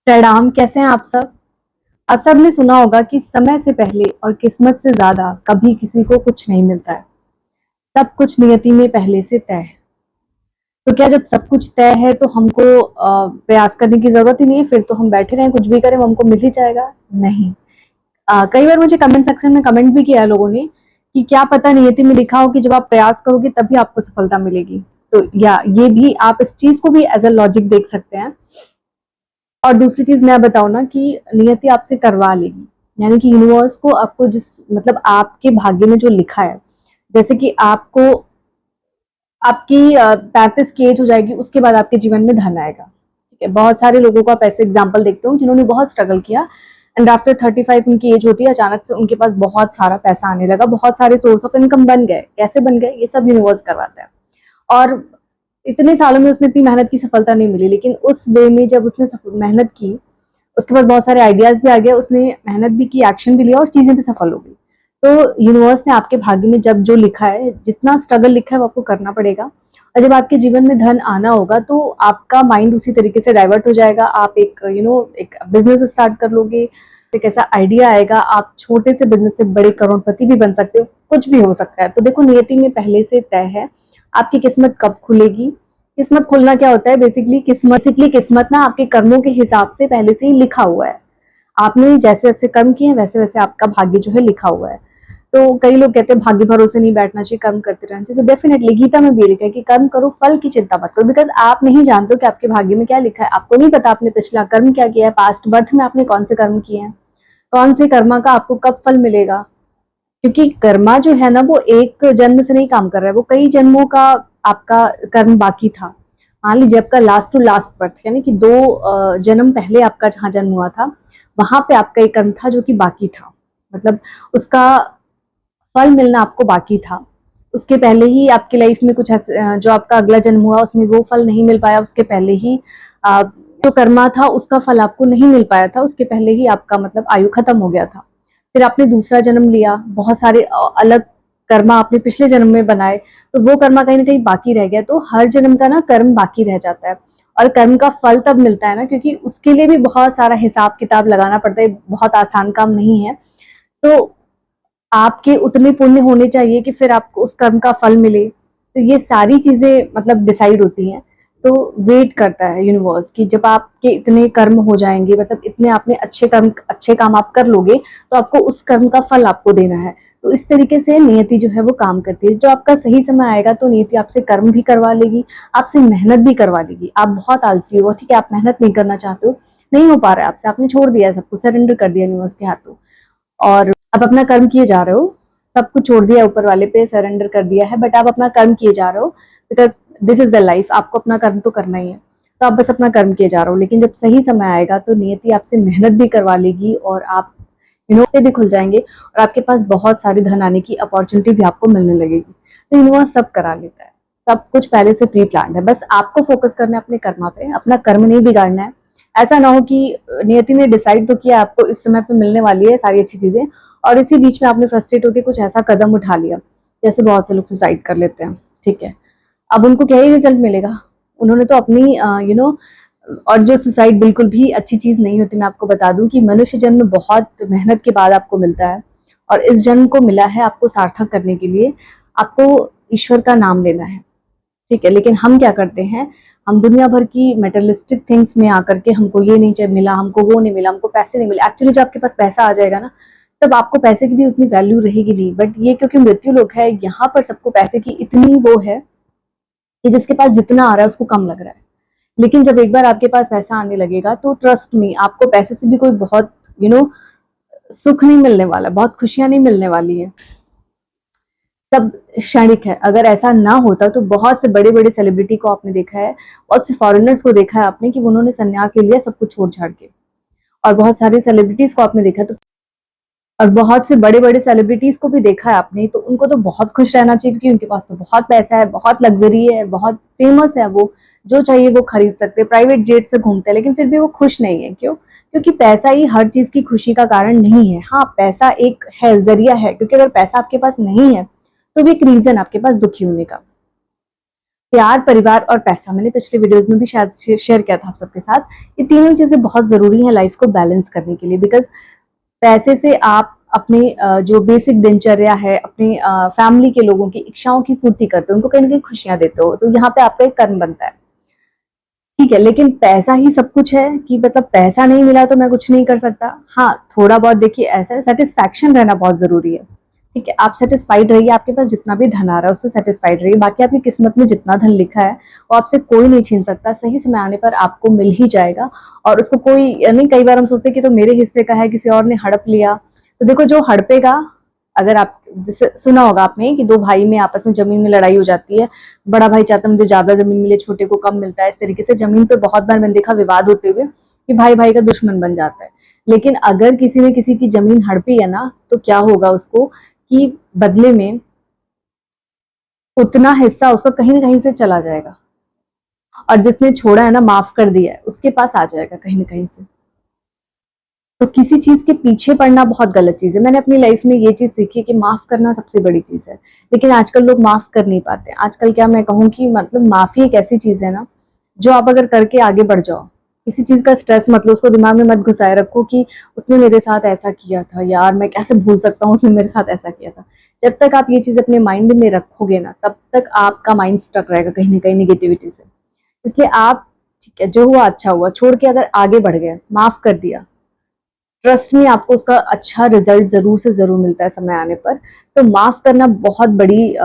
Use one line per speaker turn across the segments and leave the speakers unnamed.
प्रणाम, कैसे हैं आप सब। आप सब ने सुना होगा कि समय से पहले और किस्मत से ज्यादा कभी किसी को कुछ नहीं मिलता है। सब कुछ नियति में पहले से तय है। तो क्या जब सब कुछ तय है तो हमको प्रयास करने की जरूरत ही नहीं है? फिर तो हम बैठे रहें, कुछ भी करें, वो हमको मिल ही जाएगा? नहीं। कई बार मुझे कमेंट सेक्शन में कमेंट भी किया है लोगों ने कि क्या पता नियति में लिखा हो कि जब आप प्रयास करोगे तभी आपको सफलता मिलेगी। तो या ये भी आप इस चीज को भी एज अ लॉजिक देख सकते हैं। और दूसरी चीज मैं बताऊं ना कि नियति आपसे करवा लेगी, यानी कि यूनिवर्स को आपको जिस मतलब आपके भाग्य में जो लिखा है, जैसे कि आपको आपकी 35 की एज हो जाएगी, उसके बाद आपके जीवन में धन आएगा। ठीक है, बहुत सारे लोगों का आप ऐसे एग्जाम्पल देखते हो जिन्होंने बहुत स्ट्रगल किया एंड आफ्टर 35 उनकी एज होती है, अचानक से उनके पास बहुत सारा पैसा आने लगा, बहुत सारे सोर्स ऑफ इनकम बन गए। कैसे बन गए? ये सब यूनिवर्स करवाता है। और इतने सालों में उसने इतनी मेहनत की सफलता नहीं मिली, लेकिन उस वे में जब उसने मेहनत की, उसके बाद बहुत सारे आइडियाज भी आ गए, उसने मेहनत भी की, एक्शन भी लिया और चीजें भी सफल हो गई। तो यूनिवर्स ने आपके भाग्य में जब जो लिखा है, जितना स्ट्रगल लिखा है वो आपको करना पड़ेगा। और जब आपके जीवन में धन आना होगा तो आपका माइंड उसी तरीके से डाइवर्ट हो जाएगा। आप एक एक बिजनेस स्टार्ट कर लोगे, एक ऐसा आइडिया आएगा, आप छोटे से बिजनेस से बड़े करोड़पति भी बन सकते हो, कुछ भी हो सकता है। तो देखो, नियति में पहले से तय है आपकी किस्मत कब खुलेगी। किस्मत खुलना क्या होता है? बेसिकली किस्मत ना आपके कर्मों के हिसाब से पहले से ही लिखा हुआ है। आपने जैसे जैसे कर्म किए हैं वैसे वैसे आपका भाग्य जो है लिखा हुआ है। तो कई लोग कहते हैं भाग्य भरोसे नहीं बैठना चाहिए, कर्म करते रहना चाहिए। तो डेफिनेटली गीता में भी लिखा है कि कर्म करो, फल की चिंता मत करो। बिकॉज आप नहीं जानते हो कि आपके भाग्य में क्या लिखा है। आपको नहीं पता आपने पिछला कर्म क्या किया है, पास्ट बर्थ में आपने कौन से कर्म किए हैं, कौन से कर्मा का आपको कब फल मिलेगा। क्योंकि कर्मा जो है ना, वो एक जन्म से नहीं काम कर रहा है, वो कई जन्मों का आपका कर्म बाकी था। मान लीजिए आपका लास्ट टू लास्ट बर्थ, यानी कि दो जन्म पहले आपका जहाँ जन्म हुआ था, वहां पे आपका एक कर्म था जो कि बाकी था। मतलब उसका फल मिलना आपको बाकी था। उसके पहले ही आपकी लाइफ में कुछ जो आपका अगला जन्म हुआ उसमें वो फल नहीं मिल पाया, उसके पहले ही जो कर्मा था उसका फल आपको नहीं मिल पाया था, उसके पहले ही आपका मतलब आयु खत्म हो गया था। फिर आपने दूसरा जन्म लिया, बहुत सारे अलग कर्मा आपने पिछले जन्म में बनाए, तो वो कर्मा कहीं ना कहीं बाकी रह गया। तो हर जन्म का ना कर्म बाकी रह जाता है। और कर्म का फल तब मिलता है ना, क्योंकि उसके लिए भी बहुत सारा हिसाब किताब लगाना पड़ता है, बहुत आसान काम नहीं है। तो आपके उतने पुण्य होने चाहिए कि फिर आपको उस कर्म का फल मिले। तो ये सारी चीजें मतलब डिसाइड होती हैं। तो वेट करता है यूनिवर्स कि जब आपके इतने कर्म हो जाएंगे, मतलब इतने आपने अच्छे काम आप कर लोगे, तो आपको उस कर्म का फल आपको देना है। तो इस तरीके से नियति जो है वो काम करती है। जो आपका सही समय आएगा तो नियति आपसे कर्म भी करवा लेगी, आपसे मेहनत भी करवा लेगी। आप बहुत आलसी हो, ठीक है, आप मेहनत नहीं करना चाहते हो, नहीं हो पा रहा है आपसे, आपने छोड़ दिया है, सब कुछ सरेंडर कर दिया यूनिवर्स के हाथों, और आप अपना कर्म किए जा रहे हो। सब कुछ छोड़ दिया, ऊपर वाले पे सरेंडर कर दिया है, बट आप अपना कर्म किए जा रहे हो। Because this is the life, आपको अपना कर्म तो करना ही है। तो आप बस अपना कर्म किए जा रहे हो, लेकिन जब सही समय आएगा तो नियति आपसे मेहनत भी करवा लेगी और आप से भी खुल जाएंगे और आपके पास बहुत सारी धन आने की अपॉर्चुनिटी भी आपको मिलने लगेगी। तो यूनिवर्स सब करा लेता है, सब कुछ पहले से प्री प्लान है। बस आपको फोकस करना है अपने कर्मा पे, अपना कर्म नहीं बिगाड़ना है। ऐसा ना हो कि नियति ने डिसाइड तो किया आपको इस समय पे मिलने वाली है सारी अच्छी चीजें, और इसी बीच में आपने फ्रस्ट्रेट होकर कुछ ऐसा कदम उठा लिया, जैसे बहुत से लोग सुसाइड कर लेते हैं। ठीक है, अब उनको क्या ही रिजल्ट मिलेगा? उन्होंने तो अपनी और जो सुसाइड बिल्कुल भी अच्छी चीज नहीं होती। मैं आपको बता दूं कि मनुष्य जन्म बहुत मेहनत के बाद आपको मिलता है, और इस जन्म को मिला है आपको सार्थक करने के लिए, आपको ईश्वर का नाम लेना है। ठीक है, लेकिन हम क्या करते हैं, हम दुनिया भर की मेटेरियलिस्टिक थिंग्स में आकर के हमको ये नहीं मिला, हमको वो नहीं मिला, हमको पैसे नहीं मिले। एक्चुअली जब आपके पास पैसा आ जाएगा ना, तब आपको पैसे की भी उतनी वैल्यू रहेगी नहीं। बट ये क्योंकि मृत्यु लोक है, यहाँ पर सबको पैसे की इतनी वो है कि जिसके पास जितना आ रहा है उसको कम लग रहा है। लेकिन जब एक बार आपके पास पैसा आने लगेगा तो ट्रस्ट मी, आपको पैसे से भी कोई बहुत सुख नहीं मिलने वाला, बहुत खुशियां नहीं मिलने वाली है। सब क्षणिक है। अगर ऐसा ना होता तो बहुत से बड़े बड़े सेलिब्रिटी को आपने देखा है, बहुत से फॉरेनर्स को देखा है आपने कि उन्होंने संन्यास ले लिया सब कुछ छोड़ छाड़ के। और बहुत सारे सेलिब्रिटीज को आपने देखा, तो और बहुत से बड़े बड़े सेलिब्रिटीज को भी देखा है आपने, तो उनको तो बहुत खुश रहना चाहिए क्योंकि उनके पास तो बहुत पैसा है, बहुत लग्जरी है, बहुत फेमस है, वो जो चाहिए वो खरीद सकते हैं, प्राइवेट जेट से घूमते हैं, लेकिन फिर भी वो खुश नहीं है। क्यों? क्योंकि पैसा ही हर चीज की खुशी का कारण नहीं है। हाँ, पैसा एक है, जरिया है, क्योंकि अगर पैसा आपके पास नहीं है तो भी एक रीजन आपके पास दुखी होने का। प्यार, परिवार और पैसा, मैंने पिछले वीडियोस में भी शायद शेयर किया था आप सबके साथ। ये तीनों चीजें बहुत जरूरी हैं लाइफ को बैलेंस करने के लिए, बिकॉज पैसे से आप अपने जो बेसिक दिनचर्या है, अपने फैमिली के लोगों की इच्छाओं की पूर्ति करते हो, उनको कहीं ना कहीं खुशियां देते हो, तो यहाँ पे आपका एक कर्म बनता है। ठीक है, लेकिन पैसा ही सब कुछ है कि मतलब पैसा नहीं मिला तो मैं कुछ नहीं कर सकता? हाँ, थोड़ा बहुत देखिए, ऐसा सेटिस्फैक्शन रहना बहुत जरूरी है। ठीक है, आप सेटिस्फाइड रहिए, आपके पास जितना भी धन आ रहा है उससे सेटिस्फाइड रहिए। बाकी आपकी किस्मत में जितना धन लिखा है वो आपसे कोई नहीं छीन सकता, सही समय आने पर आपको मिल ही जाएगा। और उसको कोई नहीं, कई बार हम सोचते हैं कि तो मेरे हिस्से का है, किसी और ने हड़प लिया। तो देखो, जो हड़पेगा, अगर आप जैसे सुना होगा आपने कि दो भाई में आपस में जमीन में लड़ाई हो जाती है, बड़ा भाई चाहता है मुझे ज्यादा जमीन मिले, छोटे को कम मिलता है। इस तरीके से जमीन पे बहुत बार मैंने देखा विवाद होते हुए कि भाई भाई का दुश्मन बन जाता है। लेकिन अगर किसी ने किसी की जमीन हड़पी है ना, तो क्या होगा उसको कि बदले में उतना हिस्सा उसका कहीं ना कहीं से चला जाएगा, और जिसने छोड़ा है ना, माफ कर दिया है, उसके पास आ जाएगा कहीं ना कहीं से। तो किसी चीज के पीछे पड़ना बहुत गलत चीज है। मैंने अपनी लाइफ में ये चीज सीखी कि माफ करना सबसे बड़ी चीज है, लेकिन आजकल लोग माफ कर नहीं पाते। आजकल क्या मैं कहूँ कि मतलब माफी एक ऐसी चीज है ना, जो आप अगर करके आगे बढ़ जाओ, किसी चीज का स्ट्रेस मत लो, उसको दिमाग में मत घुसाए रखो कि उसने मेरे साथ ऐसा किया था, यार मैं कैसे भूल सकता हूँ उसने मेरे साथ ऐसा किया था। जब तक आप ये चीज अपने माइंड में रखोगे ना, तब तक आपका माइंड स्टक रहेगा कहीं ना कहीं निगेटिविटी से। इसलिए आप, ठीक है, जो हुआ अच्छा हुआ, छोड़ के अगर आगे बढ़ गए, माफ कर दिया, ट्रस्ट में आपको उसका अच्छा रिजल्ट जरूर से जरूर मिलता है समय आने पर। तो माफ करना बहुत बड़ी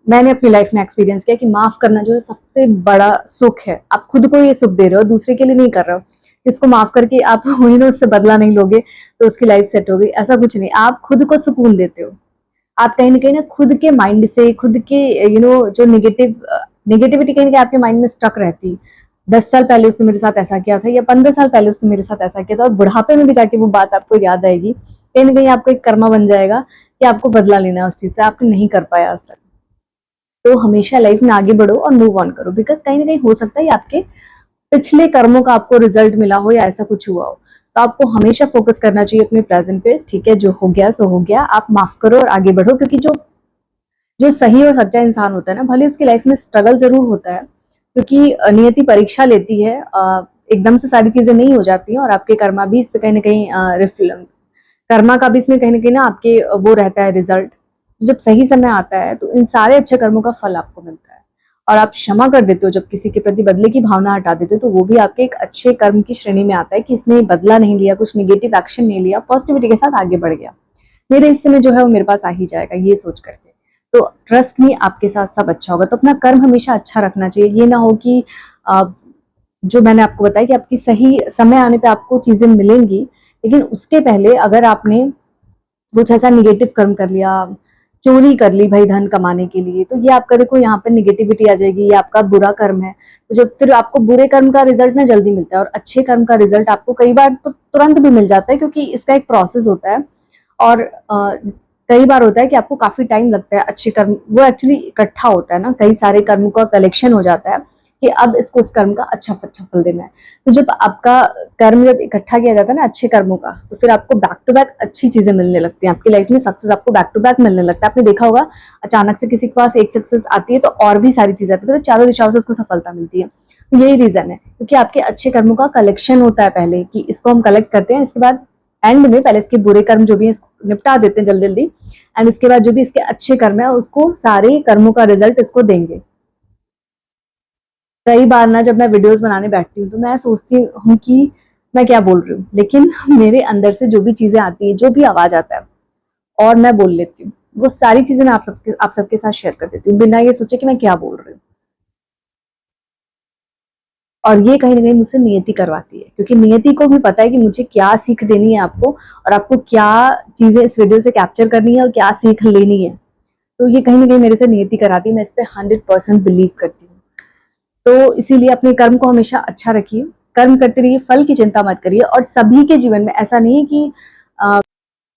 मैंने अपनी लाइफ में एक्सपीरियंस किया कि माफ करना जो है सबसे बड़ा सुख है। आप खुद को ये सुख दे रहे हो, दूसरे के लिए नहीं कर रहे हो। इसको माफ करके आप वही ना उससे बदला नहीं लोगे तो उसकी लाइफ सेट हो गई, ऐसा कुछ नहीं। आप खुद को सुकून देते हो। आप कहीं ना खुद के माइंड से, खुद के जो नेगेटिविटी कहीं ना कहीं आपके माइंड में स्टक रहती, 10 साल पहले उसने मेरे साथ ऐसा किया था, या 15 साल पहले उसने मेरे साथ ऐसा किया था, और बुढ़ापे में भी जाके वो बात आपको याद आएगी। कहीं ना कहीं आपको एक कर्मा बन जाएगा कि आपको बदला लेना है उस चीज से, आपने नहीं कर पाया आज तक। तो हमेशा लाइफ में आगे बढ़ो और मूव ऑन करो, बिकॉज कहीं ना कहीं हो सकता है आपके पिछले कर्मों का आपको रिजल्ट मिला हो या ऐसा कुछ हुआ हो। तो आपको हमेशा फोकस करना चाहिए अपने प्रेजेंट पे। ठीक है, जो हो गया सो हो गया, आप माफ करो और आगे बढ़ो। क्योंकि जो जो सही और सच्चा इंसान होता है ना, भले उसकी लाइफ में स्ट्रगल जरूर होता है, क्योंकि नियति परीक्षा लेती है, एकदम से सारी चीजें नहीं हो जाती हैं, और आपके कर्मा भी इस पे कहीं ना कहीं कर्मा का भी इसमें कहीं ना कहीं ना आपके वो रहता है रिजल्ट। जब सही समय आता है तो इन सारे अच्छे कर्मों का फल आपको मिलता है, और आप क्षमा कर देते हो, जब किसी के प्रति बदले की भावना हटा देते हो, तो वो भी आपके एक अच्छे कर्म की श्रेणी में आता है कि इसने बदला नहीं लिया, कुछ निगेटिव एक्शन नहीं लिया, पॉजिटिविटी के साथ आगे बढ़ गया, मेरे हिस्से में जो है वो मेरे पास आ ही जाएगा, ये सोच करके। तो ट्रस्ट में आपके साथ सब अच्छा होगा। तो अपना कर्म हमेशा अच्छा रखना चाहिए। ये ना हो कि जो मैंने आपको बताया कि आपकी सही समय आने पे आपको चीजें मिलेंगी, लेकिन उसके पहले अगर आपने कुछ ऐसा निगेटिव कर्म कर लिया, चोरी कर ली भाई धन कमाने के लिए, तो ये आपका देखो यहाँ पे निगेटिविटी आ जाएगी, ये आपका बुरा कर्म है। तो जब फिर आपको बुरे कर्म का रिजल्ट ना जल्दी मिलता है, और अच्छे कर्म का रिजल्ट आपको कई बार तो तुरंत भी मिल जाता है, क्योंकि इसका एक प्रोसेस होता है। और कई बार होता है कि आपको काफी टाइम लगता है अच्छे कर्म, वो एक्चुअली इकट्ठा होता है ना, कई सारे कर्म का कलेक्शन हो जाता है कि अब इसको इस कर्म का अच्छा फल देना है। तो जब आपका कर्म जब इकट्ठा किया जाता है ना अच्छे कर्मों का, तो फिर आपको बैक टू बैक अच्छी चीजें मिलने लगती हैं आपकी लाइफ में, सक्सेस आपको बैक टू बैक मिलने लगता है। आपने देखा होगा, अचानक से किसी के पास एक सक्सेस आती है तो और भी सारी चीजें आती है, तो चारों दिशाओं से उसको सफलता मिलती है। तो यही रीजन है, क्योंकि आपके अच्छे कर्मों का कलेक्शन होता है पहले, कि इसको हम कलेक्ट करते हैं, इसके बाद एंड में पहले इसके बुरे कर्म जो भी है निपटा देते हैं जल्दी जल्दी, एंड इसके बाद जो भी इसके अच्छे कर्म है उसको सारे कर्मों का रिजल्ट इसको देंगे। कई बार ना जब मैं वीडियोस बनाने बैठती हूँ तो मैं सोचती हूँ कि मैं क्या बोल रही हूँ, लेकिन मेरे अंदर से जो भी चीजें आती है, जो भी आवाज आता है, और मैं बोल लेती हूँ, वो सारी चीजें मैं आप सबके साथ शेयर कर देती हूँ, बिना ये सोचे कि मैं क्या बोल रही हूँ। और ये कहीं ना कहीं मुझसे नियति करवाती है, क्योंकि नियति को भी पता है कि मुझे क्या सीख देनी है आपको, और आपको क्या चीजें इस वीडियो से कैप्चर करनी है और क्या सीख लेनी है। तो ये कहीं ना कहीं मेरे से नियति कराती है, मैं इस पे 100% बिलीव करती हूँ। तो इसीलिए अपने कर्म को हमेशा अच्छा रखिए, कर्म करते रहिए, फल की चिंता मत करिए। और सभी के जीवन में ऐसा नहीं है कि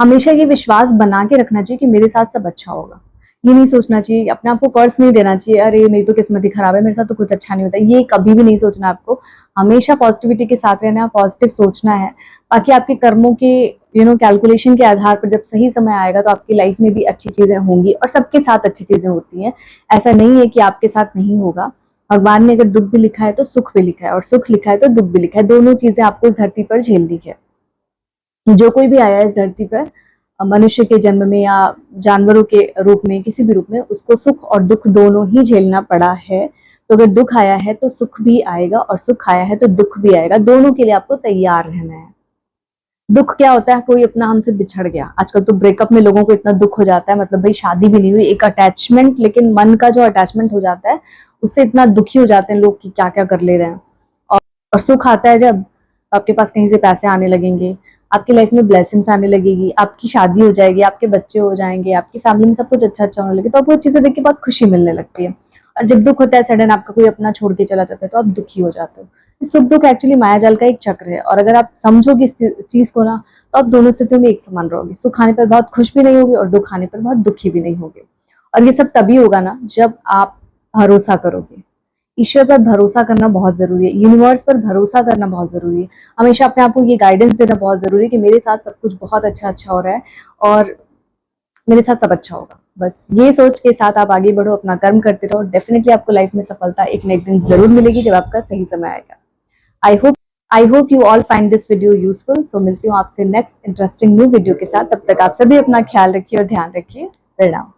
हमेशा ये विश्वास बना के रखना चाहिए कि मेरे साथ सब अच्छा होगा। ये नहीं सोचना चाहिए, अपने आप को कर्ज नहीं देना चाहिए, अरे मेरी तो किस्मत ही खराब है, मेरे साथ तो कुछ अच्छा नहीं होता। ये कभी भी नहीं सोचना आपको, हमेशा पॉजिटिविटी के साथ रहना है, पॉजिटिव सोचना है। बाकी आपके कर्मों के कैलकुलेशन के आधार पर जब सही समय आएगा तो आपकी लाइफ में भी अच्छी चीजें होंगी, और सबके साथ अच्छी चीजें होती हैं। ऐसा नहीं है कि आपके साथ नहीं होगा। भगवान ने अगर दुख भी लिखा है तो सुख भी लिखा है, और सुख लिखा है तो दुख भी लिखा है। दोनों चीजें आपको इस धरती पर झेलनी है। जो कोई भी आया है इस धरती पर मनुष्य के जन्म में या जानवरों के रूप में, किसी भी रूप में, उसको सुख और दुख दोनों ही झेलना पड़ा है। तो अगर दुख आया है तो सुख भी आएगा, और सुख आया है तो दुख भी आएगा। दोनों के लिए आपको तैयार रहना है। दुख क्या होता है? कोई अपना हमसे बिछड़ गया। आजकल तो ब्रेकअप में लोगों को इतना दुख हो जाता है, मतलब भाई शादी भी नहीं हुई, एक अटैचमेंट, लेकिन मन का जो अटैचमेंट हो जाता है उससे इतना दुखी हो जाते हैं लोग कि क्या क्या कर ले रहे हैं। और सुख आता है जब आपके पास कहीं से पैसे आने लगेंगे, आपकी लाइफ में ब्लेसिंग्स आने लगेगी, आपकी शादी हो जाएगी, आपके बच्चे हो जाएंगे, आपकी फैमिली में सब कुछ अच्छा अच्छा होने लगे, तो आपको वो चीजें देख के बहुत खुशी मिलने लगती है। और जब दुख होता है सडन, आपका कोई अपना छोड़ के चला जाता है, तो आप दुखी हो जाते हो। सुख दुख एक्चुअली मायाजाल का एक चक्र है, और अगर आप समझोगे इस चीज को ना, तो आप दोनों स्थितियों में एक समान रहोगे। सुख आने पर बहुत खुश भी नहीं होगे, और दुख आने पर बहुत दुखी भी नहीं होगे। और ये सब तभी होगा ना जब आप भरोसा करोगे। ईश्वर पर भरोसा करना बहुत जरूरी है, यूनिवर्स पर भरोसा करना बहुत जरूरी है। हमेशा अपने आप को ये गाइडेंस देना बहुत जरूरी है कि मेरे साथ सब कुछ बहुत अच्छा अच्छा हो रहा है, और मेरे साथ सब अच्छा होगा। बस ये सोच के साथ आप आगे बढ़ो, अपना कर्म करते रहो। डेफिनेटली आपको लाइफ में सफलता एक न एक दिन जरूर मिलेगी जब आपका सही समय आएगा। I hope you all find this video useful. So मिलती हूँ आपसे नेक्स्ट इंटरेस्टिंग न्यू वीडियो के साथ। तब तक आप सभी अपना ख्याल रखिए और ध्यान रखिए। प्रणाम।